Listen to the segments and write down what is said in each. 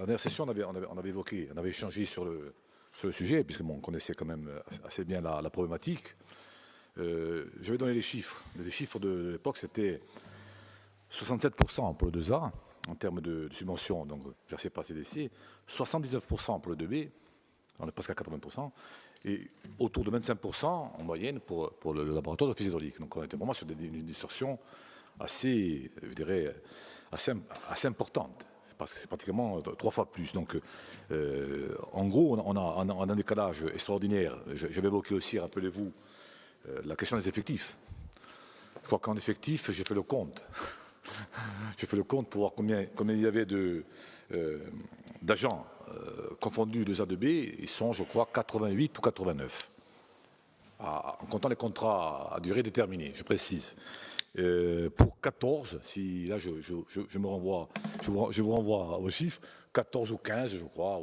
dernière session, on avait évoqué, on avait échangé sur le sujet, puisque on connaissait quand même assez bien la problématique. J'avais donné les chiffres. Les chiffres de l'époque, c'était 67% pour le 2A, en termes de subventions donc versées par CDC, 79% pour le 2B, on est presque à 80%, et autour de 25% en moyenne pour le laboratoire d'office hydraulique. Donc on était vraiment sur une distorsion assez, je dirais, assez importante. Parce que c'est pratiquement 3 fois plus. Donc, en gros, on a un décalage extraordinaire. J'avais évoqué aussi, rappelez-vous, la question des effectifs. Je crois qu'en effectif, j'ai fait le compte. J'ai fait le compte pour voir combien il y avait d'agents confondus de A2B. Ils sont, je crois, 88 ou 89. En comptant les contrats à durée déterminée, je précise. Pour 14, si là je vous renvoie aux chiffres, 14 ou 15 je crois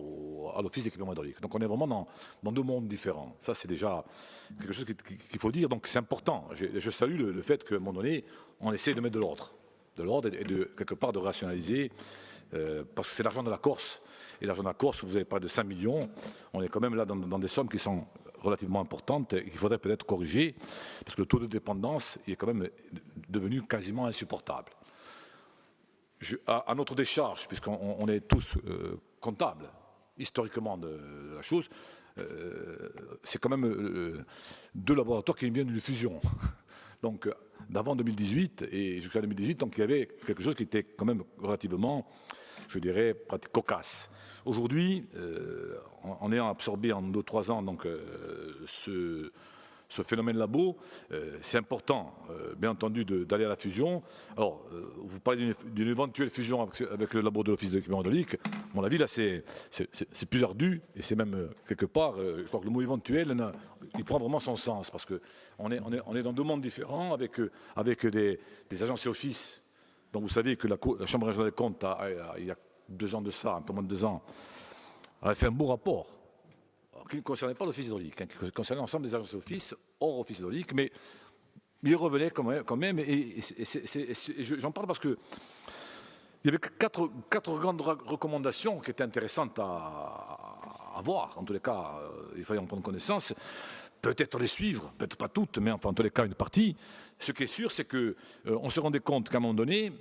à l'office d'équipement hydraulique. Donc on est vraiment dans deux mondes différents. Ça c'est déjà quelque chose qu'il faut dire, donc c'est important. Je salue le fait qu'à un moment donné on essaie de mettre de l'ordre et de quelque part de rationaliser, parce que c'est l'argent de la Corse. Et l'argent de la Corse, vous avez parlé de 5 millions, on est quand même là dans des sommes qui sont relativement importante et qu'il faudrait peut-être corriger, parce que le taux de dépendance est quand même devenu quasiment insupportable. À notre décharge, puisqu'on est tous comptables historiquement de la chose, c'est quand même deux laboratoires qui viennent d'une fusion. Donc d'avant 2018 et jusqu'à 2018, donc il y avait quelque chose qui était quand même relativement, je dirais, cocasse. Aujourd'hui, en ayant absorbé en 2-3 ans donc, ce phénomène labo, c'est important, bien entendu, d'aller à la fusion. Alors, vous parlez d'une éventuelle fusion avec le labo de l'Office d'équipement hydraulique. À mon avis, là, c'est plus ardu, et c'est même, quelque part, je crois que le mot éventuel, il prend vraiment son sens, parce qu'on est dans deux mondes différents, avec des agences et offices, dont vous savez que la Chambre régionale des comptes, il y a 2 ans de ça, un peu moins de 2 ans, avait fait un beau rapport qui ne concernait pas l'office hydraulique, qui concernait l'ensemble des agences d'office hors office hydraulique, mais il revenait quand même et j'en parle parce que il y avait quatre grandes recommandations qui étaient intéressantes à voir. En tous les cas, il fallait en prendre connaissance. Peut-être les suivre, peut-être pas toutes, mais enfin, en tous les cas, une partie. Ce qui est sûr, c'est qu'on se rendait compte qu'à un moment donné,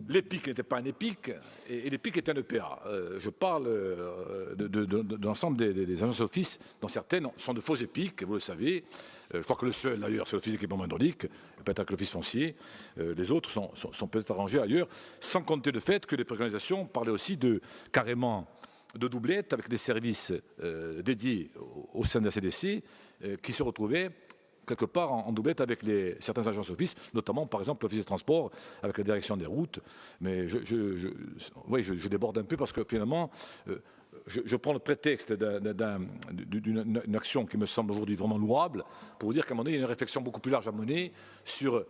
l'EPIC n'était pas un EPIC et l'EPIC était un EPA. Je parle de l'ensemble des agences d'office, dont certaines sont de faux EPIC, vous le savez. Je crois que le seul, d'ailleurs, c'est l'office d'équipement hydraulique, peut-être avec l'office foncier. Les autres sont peut-être arrangés ailleurs, sans compter le fait que les préconisations parlaient aussi carrément de doublettes avec des services dédiés au sein de la CDC qui se retrouvaient quelque part en doublette avec certains agences d'office, notamment par exemple l'office des transports avec la direction des routes. Mais oui, je déborde un peu parce que finalement, je prends le prétexte d'une action qui me semble aujourd'hui vraiment louable pour vous dire qu'à un moment donné, il y a une réflexion beaucoup plus large à mener sur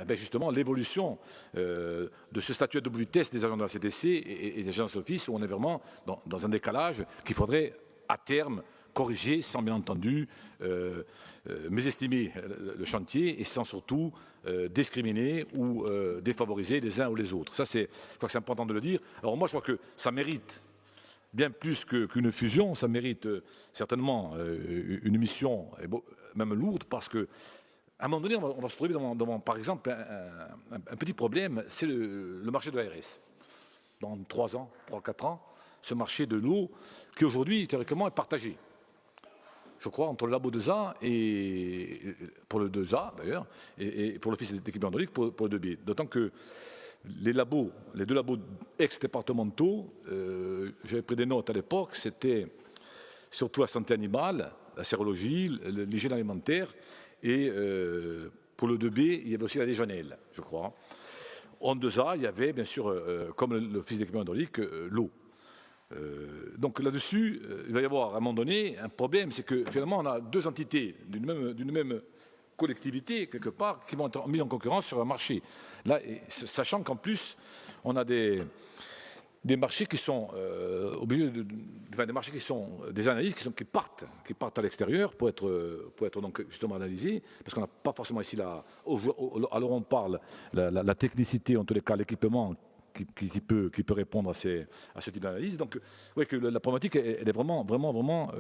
justement l'évolution de ce statut à double vitesse des agents de la CDC et des agences d'office où on est vraiment dans un décalage qu'il faudrait à terme corriger sans bien entendu mésestimer le chantier et sans surtout discriminer ou défavoriser les uns ou les autres. Ça, je crois que c'est important de le dire. Alors moi, je crois que ça mérite bien plus qu'une fusion, ça mérite certainement une mission même lourde parce que à un moment donné, on va se trouver devant par exemple, un petit problème, c'est le marché de l'ARS. Dans 3 ans, 3-4 ans, ce marché de l'eau qui aujourd'hui, théoriquement, est partagé. Je crois, entre le labo 2A et pour le 2A d'ailleurs, et pour l'office d'équipement hydraulique pour le 2B. D'autant que les deux labos ex-départementaux, j'avais pris des notes à l'époque, c'était surtout la santé animale, la sérologie, l'hygiène alimentaire, et pour le 2B, il y avait aussi la légionelle, je crois. En 2A, il y avait bien sûr, comme l'office d'équipement hydraulique, l'eau. Donc là-dessus, il va y avoir à un moment donné un problème, c'est que finalement on a deux entités d'une même collectivité, quelque part, qui vont être mises en concurrence sur un marché. Là, sachant qu'en plus, on a des marchés qui sont des marchés qui sont des analyses qui partent à l'extérieur pour être donc justement analysés, parce qu'on n'a pas forcément ici alors on parle la technicité, en tous les cas l'équipement qui peut répondre à ce type d'analyse. Donc, oui, que la problématique, elle est vraiment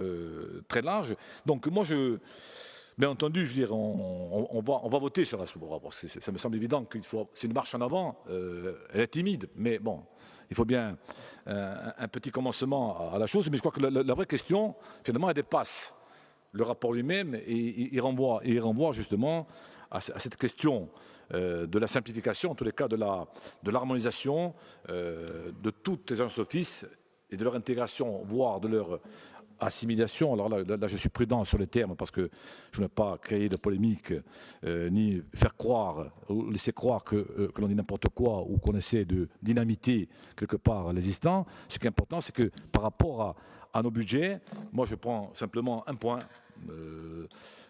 très large. Donc, moi, bien entendu, je veux dire, on va voter sur la rapport. Ça me semble évident c'est une marche en avant. Elle est timide, mais bon, il faut bien un petit commencement à la chose. Mais je crois que la vraie question, finalement, elle dépasse le rapport lui-même et il renvoie justement à cette question de la simplification, en tous les cas de l'harmonisation de toutes les agences d'office et de leur intégration, voire de leur assimilation. Alors là, je suis prudent sur les termes parce que je ne veux pas créer de polémique ni faire croire ou laisser croire que l'on dit n'importe quoi ou qu'on essaie de dynamiter quelque part l'existant. Ce qui est important, c'est que par rapport à nos budgets, moi je prends simplement un point.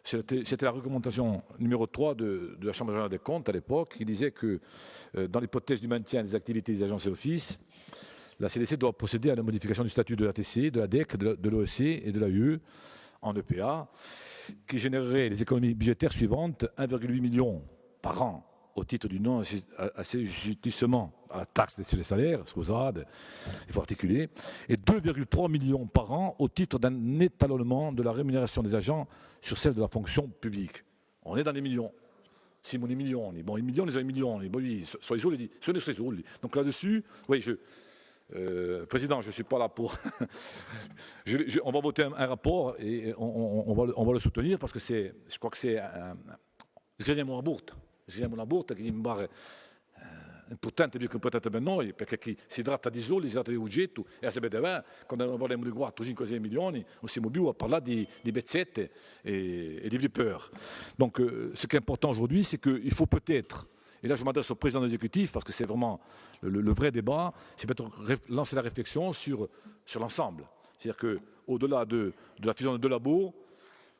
C'était la recommandation numéro 3 de la Chambre générale des comptes à l'époque, qui disait que dans l'hypothèse du maintien des activités des agences et offices, la CDC doit procéder à la modification du statut de l'ATC, de la DEC, de l'OEC et de l'AUE en EPA, qui générerait les économies budgétaires suivantes: 1,8 million par an au titre du non-assujettissement à la taxe sur les salaires, SCOSAD, il faut articuler, et 2,3 millions par an au titre d'un étalonnement de la rémunération des agents sur celle de la fonction publique. On est dans les millions. Si on est millions, on est bon, les millions, les millions, on est bon, oui, soit les autres, soit les autres. Donc là-dessus, oui, Président, je ne suis pas là pour... on va voter un rapport et on va le soutenir parce que je crois que c'est sgraniamo una botta che mi pare importante dire che potete per noi, perché si tratta di soldi, si tratta di oggetto e sapete quando parliamo di 4-5-6 milioni non siamo più a parlare di bezzette et di vipeurs. Donc ce qui est important aujourd'hui, c'est qu'il faut peut-être, et là je m'adresse au président de l'exécutif parce que c'est vraiment le vrai débat, c'est peut-être lancer la réflexion sur l'ensemble. C'est-à-dire qu'au-delà de la fusion de deux labos,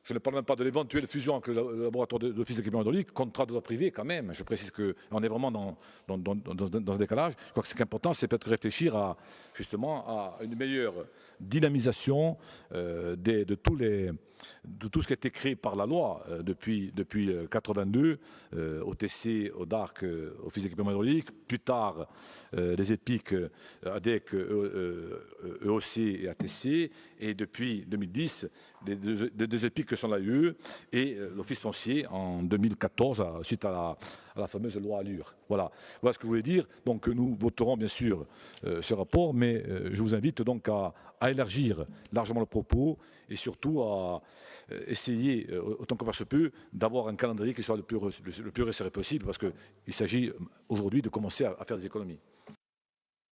je ne parle même pas de l'éventuelle fusion avec le laboratoire d'office d'équipement hydraulique, contrat de droit privé quand même. Je précise qu'on est vraiment dans ce décalage. Je crois que ce qui est important, c'est peut-être réfléchir justement à une meilleure dynamisation de tout ce qui a été créé par la loi depuis 82, OTC, ODARC, Office d'équipement hydraulique, plus tard les EPIC, ADEC, EOC et ATC, et depuis 2010, les deux EPIC que sont l'AUE et l'Office foncier en 2014, suite à la fameuse loi Allure. Voilà ce que je voulais dire. Donc nous voterons bien sûr ce rapport, mais je vous invite donc à élargir largement le propos et surtout à essayer, autant qu'on faire se peut, d'avoir un calendrier qui soit le plus resserré possible, parce qu'il s'agit aujourd'hui de commencer à faire des économies.